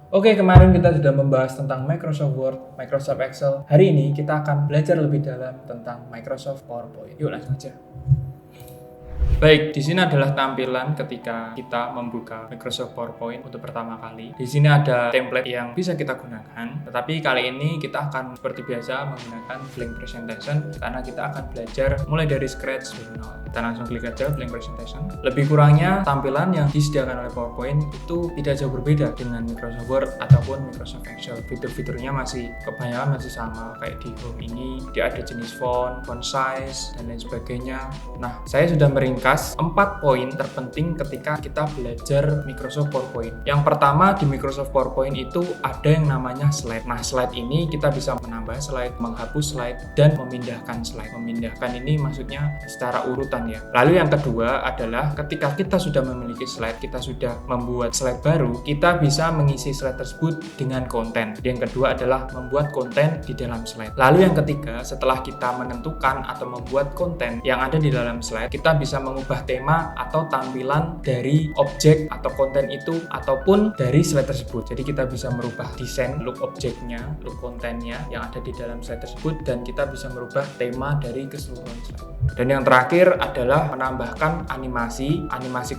Oke, kemarin kita sudah membahas tentang Microsoft Word, Microsoft Excel. Hari ini kita akan belajar lebih dalam tentang Microsoft PowerPoint. Yuk langsung aja. Baik, di sini adalah tampilan ketika kita membuka Microsoft PowerPoint untuk pertama kali. Di sini ada template yang bisa kita gunakan, tetapi kali ini kita akan seperti biasa menggunakan blank presentation karena kita akan belajar mulai dari scratch dari nol. Kita langsung klik aja blank presentation. Lebih kurangnya tampilan yang disediakan oleh PowerPoint itu tidak jauh berbeda dengan Microsoft Word ataupun Microsoft Excel. Fitur-fiturnya masih kebanyakan masih sama kayak di home ini. Dia ada jenis font size dan lain sebagainya. Nah, saya sudah meringkas 4 poin terpenting ketika kita belajar Microsoft PowerPoint. Yang pertama di Microsoft PowerPoint itu ada yang namanya slide. Nah, slide ini kita bisa menambah slide, menghapus slide, dan memindahkan slide. Memindahkan ini maksudnya secara urutan ya. Lalu yang kedua adalah ketika kita sudah memiliki slide, kita sudah membuat slide baru, kita bisa mengisi slide tersebut dengan konten. Yang kedua adalah membuat konten di dalam slide. Lalu yang ketiga, setelah kita menentukan atau membuat konten yang ada di dalam slide, kita bisa mengubah tema atau tampilan dari objek atau konten itu ataupun dari slide tersebut. Jadi kita bisa merubah desain, look objeknya, look kontennya yang ada di dalam slide tersebut, dan kita bisa merubah tema dari keseluruhan slide. Dan yang terakhir adalah menambahkan animasi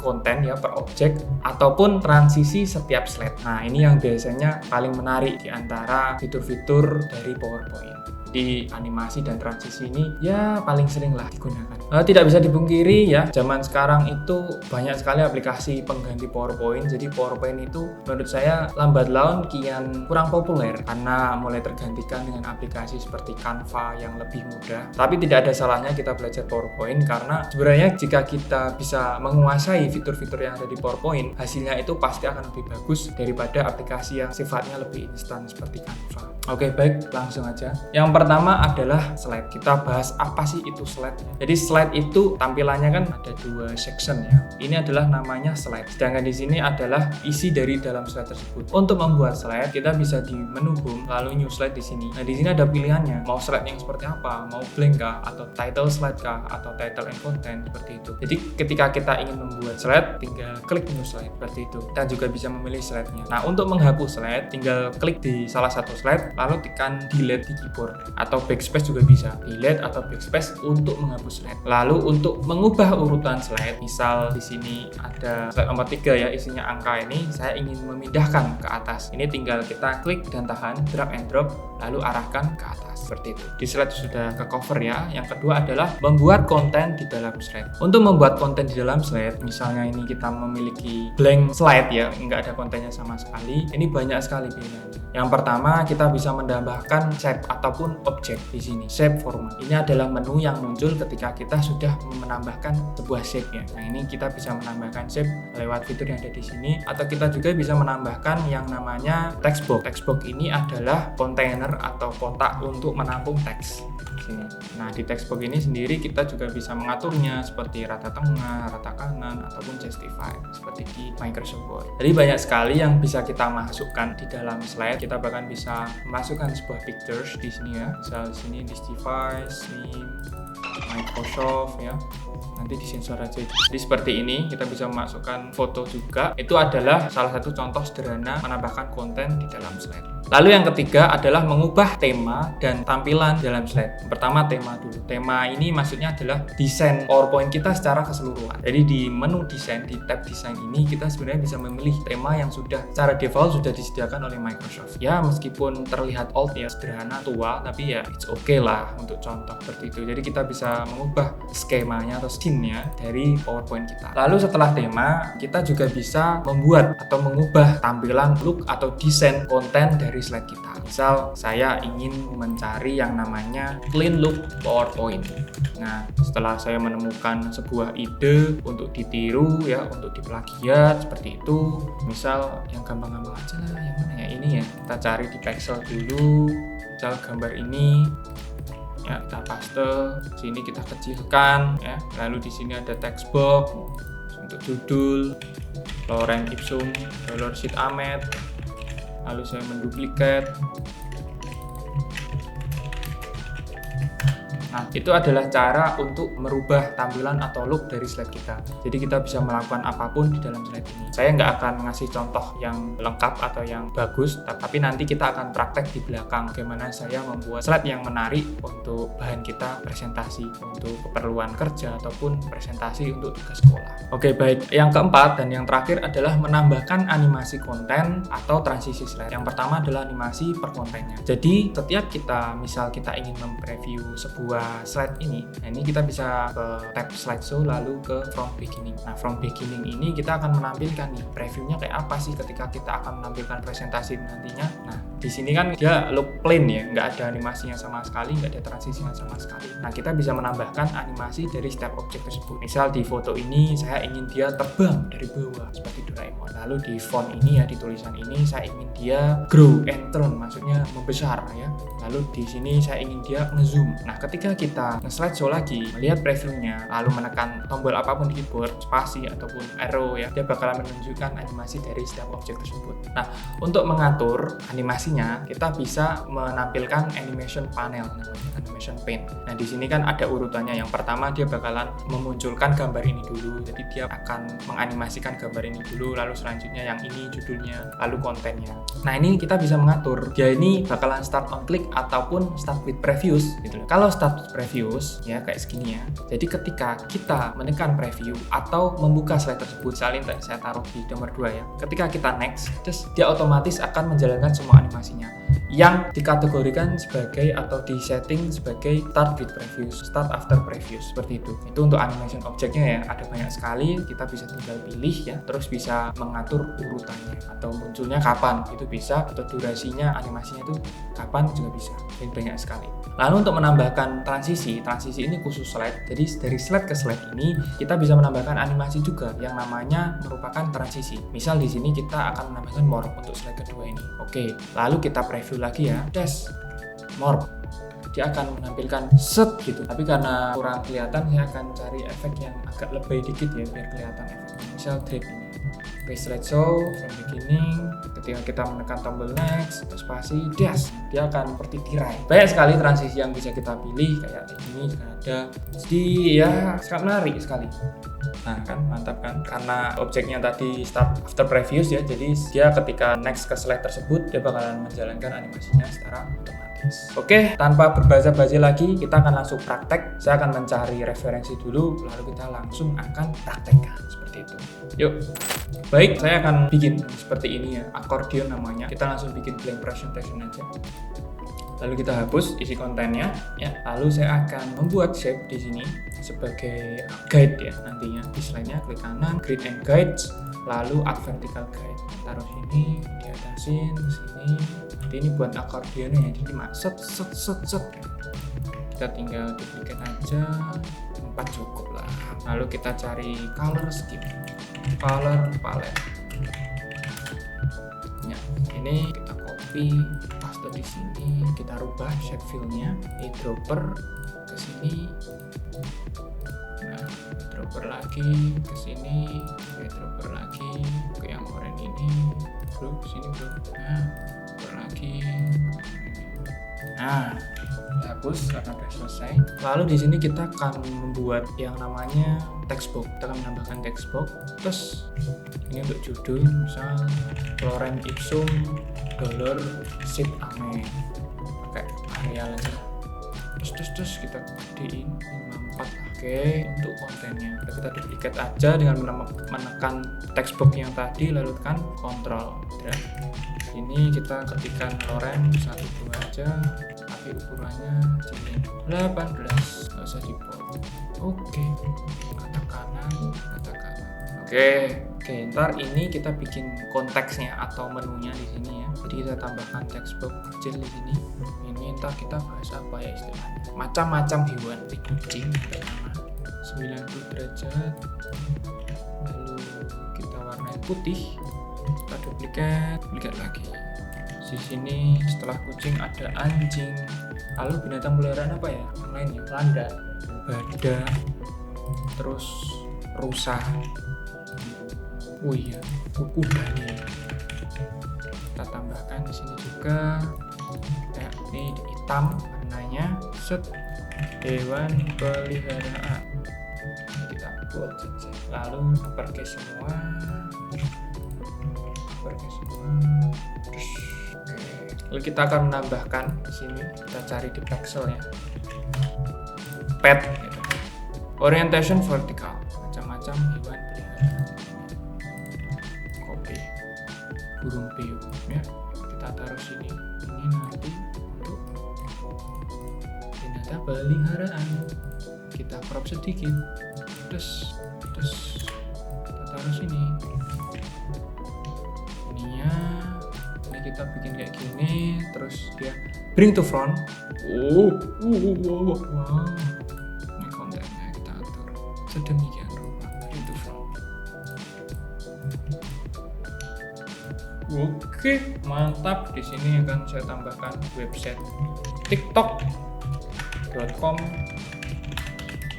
konten ya per objek ataupun transisi setiap slide. Nah, ini yang biasanya paling menarik di antara fitur-fitur dari PowerPoint. Di animasi dan transisi ini ya paling sering lah digunakan. Tidak bisa dipungkiri ya, zaman sekarang itu banyak sekali aplikasi pengganti PowerPoint. Jadi PowerPoint itu menurut saya lambat laun kian kurang populer karena mulai tergantikan dengan aplikasi seperti Canva yang lebih mudah. Tapi tidak ada salahnya kita belajar PowerPoint karena sebenarnya jika kita bisa menguasai fitur-fitur yang ada di PowerPoint, hasilnya itu pasti akan lebih bagus daripada aplikasi yang sifatnya lebih instan seperti Canva. Oke, baik, langsung aja. Yang pertama adalah slide. Kita bahas apa sih itu slide. Jadi slide itu tampilannya kan ada 2 section ya. Ini adalah namanya slide. Sedangkan di sini adalah isi dari dalam slide tersebut. Untuk membuat slide, kita bisa di menu home lalu new slide di sini. Nah, di sini ada pilihannya. Mau slide yang seperti apa? Mau blank kah? Atau title slide kah? Atau title and content seperti itu. Jadi ketika kita ingin membuat slide, tinggal klik new slide seperti itu. Kita juga bisa memilih slide-nya. Nah, untuk menghapus slide, tinggal klik di salah satu slide lalu tekan delete di keyboard atau backspace juga bisa. Delete atau backspace untuk menghapus slide. Lalu untuk mengubah urutan slide, misal di sini ada slide nomor 3 ya, isinya angka ini, saya ingin memindahkan ke atas. Ini tinggal kita klik dan tahan, drag and drop, lalu arahkan ke atas seperti itu. Di slide sudah ke cover ya. Yang kedua adalah membuat konten di dalam slide. Untuk membuat konten di dalam slide, misalnya ini kita memiliki blank slide ya, nggak ada kontennya sama sekali. Ini banyak sekali pilihannya. Yang pertama, kita bisa menambahkan shape ataupun objek di sini. Shape format. Ini adalah menu yang muncul ketika kita sudah menambahkan sebuah shape ya. Nah, ini kita bisa menambahkan shape lewat fitur yang ada di sini, atau kita juga bisa menambahkan yang namanya text box. Text box ini adalah kontainer atau kotak untuk menampung teks. Sini. Nah, di text box ini sendiri kita juga bisa mengaturnya seperti rata tengah, rata kanan, ataupun justify seperti di Microsoft Word. Jadi banyak sekali yang bisa kita masukkan di dalam slide. Kita bahkan bisa masukkan sebuah pictures di sini ya. Misal di sini this device, ini Microsoft ya. Nanti disensor aja. Jadi seperti ini kita bisa memasukkan foto juga. Itu adalah salah satu contoh sederhana menambahkan konten di dalam slide. Lalu yang ketiga adalah mengubah tema dan tampilan dalam slide. Pertama tema dulu. Tema ini maksudnya adalah desain PowerPoint kita secara keseluruhan. Jadi di menu desain, di tab desain ini kita sebenarnya bisa memilih tema yang sudah secara default sudah disediakan oleh Microsoft. Ya meskipun terlihat old ya, sederhana, tua, tapi ya it's okay lah untuk contoh seperti itu. Jadi kita bisa mengubah skemanya atau scene-nya dari PowerPoint kita. Lalu setelah tema, kita juga bisa membuat atau mengubah tampilan, look atau desain konten dari slide kita. Misal saya ingin mencari yang namanya clean look PowerPoint. Nah, setelah saya menemukan sebuah ide untuk ditiru ya, untuk diplagiat seperti itu, misal yang gampang-gampang aja lah, yang mana ya, ini ya, kita cari di Pexel dulu, misal gambar ini ya, kita paste, sini kita kecilkan ya, lalu di sini ada text box untuk judul Lorem Ipsum Dolor Sid Ahmed. Lalu saya menduplikat. Nah, itu adalah cara untuk merubah tampilan atau look dari slide kita. Jadi kita bisa melakukan apapun di dalam slide ini. Saya nggak akan ngasih contoh yang lengkap atau yang bagus, tapi nanti kita akan praktek di belakang bagaimana saya membuat slide yang menarik untuk bahan kita presentasi, untuk keperluan kerja ataupun presentasi untuk tugas sekolah. Oke, baik. Yang keempat dan yang terakhir adalah menambahkan animasi konten atau transisi slide. Yang pertama adalah animasi per kontennya. Jadi setiap kita ingin mempreview sebuah slide ini, nah ini kita bisa ke tab slideshow lalu ke from beginning. Nah, from beginning ini kita akan menampilkan nih previewnya kayak apa sih ketika kita akan menampilkan presentasi nantinya. Nah, di sini kan dia look plain ya, nggak ada animasinya sama sekali, nggak ada transisinya sama sekali. Nah, kita bisa menambahkan animasi dari setiap objek tersebut. Misal di foto ini saya ingin dia terbang dari bawah seperti Doraemon. Lalu di font ini ya, di tulisan ini saya ingin dia grow and turn, maksudnya membesar ya. Lalu di sini saya ingin dia nge-zoom. Nah, ketika kita nge-slideshow lagi, melihat previewnya, lalu menekan tombol apapun di keyboard, spasi ataupun arrow ya, dia bakalan menunjukkan animasi dari setiap objek tersebut. Nah, untuk mengatur animasinya, kita bisa menampilkan animation panel, namanya animation pane. Nah, di sini kan ada urutannya. Yang pertama dia bakalan memunculkan gambar ini dulu. Jadi dia akan menganimasikan gambar ini dulu, lalu selanjutnya yang ini judulnya, lalu kontennya. Nah, ini kita bisa mengatur. Dia ini bakalan start on click ataupun start with previous gitu loh. Kalau start with previous ya kayak segini ya. Jadi ketika kita menekan preview atau membuka slide tersebut, misalnya saya taruh di nomor 2 ya. Ketika kita next, terus dia otomatis akan menjalankan semua animasinya yang dikategorikan sebagai atau disetting sebagai start with previous, start after previous, seperti itu. Itu untuk animation objeknya ya, ada banyak sekali, kita bisa tinggal pilih ya, terus bisa mengatur urutannya atau munculnya kapan, itu bisa, atau durasinya animasinya itu kapan juga bisa, ini banyak sekali. Lalu untuk menambahkan transisi ini khusus slide, jadi dari slide ke slide ini kita bisa menambahkan animasi juga yang namanya merupakan transisi. Misal di sini kita akan menambahkan morph untuk slide kedua ini. Oke, lalu kita preview lagi ya, morph, dia akan menampilkan set gitu, tapi karena kurang kelihatan saya akan cari efek yang agak lebih dikit ya biar kelihatan efeknya. Misal drag ini, slideshow from beginning, ketika kita menekan tombol next, spasi, dia akan seperti tirai. Banyak sekali transisi yang bisa kita pilih, kayak ini juga ada. Jadi ya sangat menarik sekali. Nah kan mantap kan, karena objeknya tadi start after previous ya, jadi dia ketika next ke slide tersebut dia bakalan menjalankan animasinya secara otomatis. Oke, tanpa berbasa-basi lagi kita akan langsung praktek. Saya akan mencari referensi dulu, lalu kita langsung akan praktekkan seperti itu. Yuk. Baik, saya akan bikin seperti ini ya, accordion namanya. Kita langsung bikin blank presentation aja. Lalu kita hapus isi kontennya ya. Lalu saya akan membuat shape di sini sebagai guide ya nantinya. Di slide-nya klik kanan, grid and guides, lalu add vertical guide. Taruh sini, diatasin ke sini. Jadi ini buat accordion ya. Jadi set. Kita tinggal duplicate aja, 4 cukup lah. Lalu kita cari color scheme, color palette. Ya, ini kita copy, paste di sini, kita rubah shape fill-nya, eyedropper ke sini. Nah, eyedropper lagi ke sini, eyedropper lagi ke yang oranye ini, bro, sini bro. Nah, eyedropper lagi. Nah, hapus karena sudah selesai. Lalu di sini kita akan membuat yang namanya text box. Kita akan menambahkan text box. Terus ini untuk judul, misal Lorem Ipsum dollar sit amen. Pakai Arial aja. Terus kita gedein 54. Oke, untuk kontennya kita duplicate aja dengan menekan text box yang tadi, lalu tekan Ctrl. Ini kita ketikkan Lorem 12 aja, tapi ukurannya jadi 18, nggak usah dipot. Oke, kata kanan. Oke, ntar ini kita bikin konteksnya atau menunya di sini ya. Jadi kita tambahkan text box kecil di sini. Ini ntar kita bahas apa ya istilahnya. Macam-macam hewan, kucing pertama 90 derajat. Lalu kita warnai putih. Kita duplicate lagi. Di sini setelah kucing ada anjing. Lalu binatang peliharaan apa ya? Yang lain ya, landa, badak, terus rusa. Oh iya, kuda nih. Kita tambahkan di sini juga. Ya, ini hitam warnanya, set, hewan peliharaan. Ini kita buat saja. Lalu pergi semua. Terus, oke. Lalu kita akan menambahkan di sini. Kita cari di pixel ya. Pet. Gitu. Orientation vertical. Macam-macam hewan peliharaan. Copy. Burung beo ya. Kita taruh sini. Ini nanti untuk binatang peliharaan. Kita crop sedikit. Terus kita taruh sini. Ini kita bikin kayak gini, terus dia bring to front. Wow. Ini kontennya kita atur sedemikian rupa, bring to front. Oke, mantap. Di sini akan saya tambahkan website tiktok.com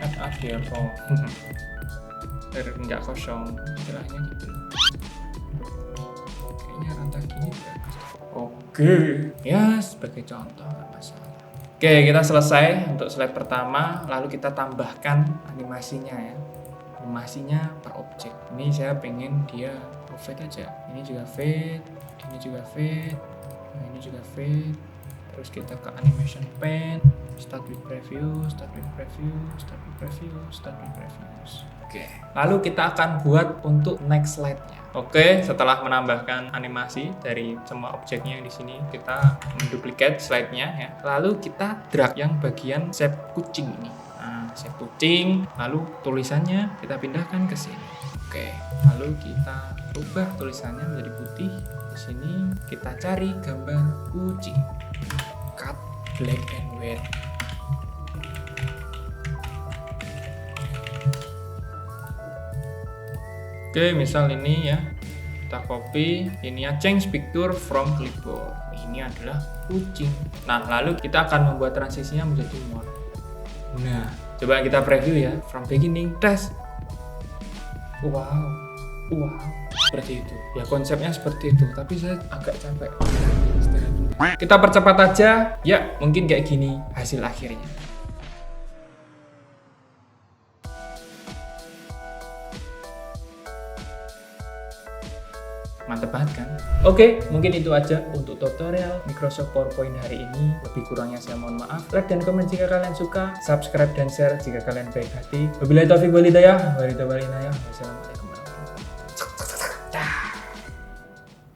@adiarto. Enggak kosong, istilahnya gitu. Kayaknya rata gini bagus. Oke, ya sebagai contoh nggak masalah. Oke, kita selesai untuk slide pertama. Lalu kita tambahkan animasinya ya. Animasinya per objek. Ini saya pengen dia fade aja. Ini juga fade, ini juga fade, nah ini juga fade. Terus kita ke animation pen, start with preview, start with preview, start with preview, start with previews. Oke, lalu kita akan buat untuk next slide-nya. Oke, setelah menambahkan animasi dari semua objeknya yang di sini, kita menduplikat slide-nya ya. Lalu kita drag yang bagian shape kucing ini. Nah, shape kucing, lalu tulisannya kita pindahkan ke sini. Oke, lalu kita ubah tulisannya menjadi putih. Di sini kita cari gambar kucing. Cut black and white. Oke, misal ini ya, kita copy, ini ya, change picture from clipboard. Ini adalah kucing. Nah, lalu kita akan membuat transisinya menjadi more. Nah, coba kita preview ya, from beginning, test. Wow, seperti itu. Ya konsepnya seperti itu, tapi saya agak capek. Kita percepat aja, ya mungkin kayak gini hasil akhirnya. Mantep banget kan? Oke, mungkin itu aja untuk tutorial Microsoft PowerPoint hari ini. Lebih kurangnya saya mohon maaf. Like dan komen jika kalian suka, subscribe dan share jika kalian baik hati. Wabillahi taufiq wal hidayah. Wassalamualaikum.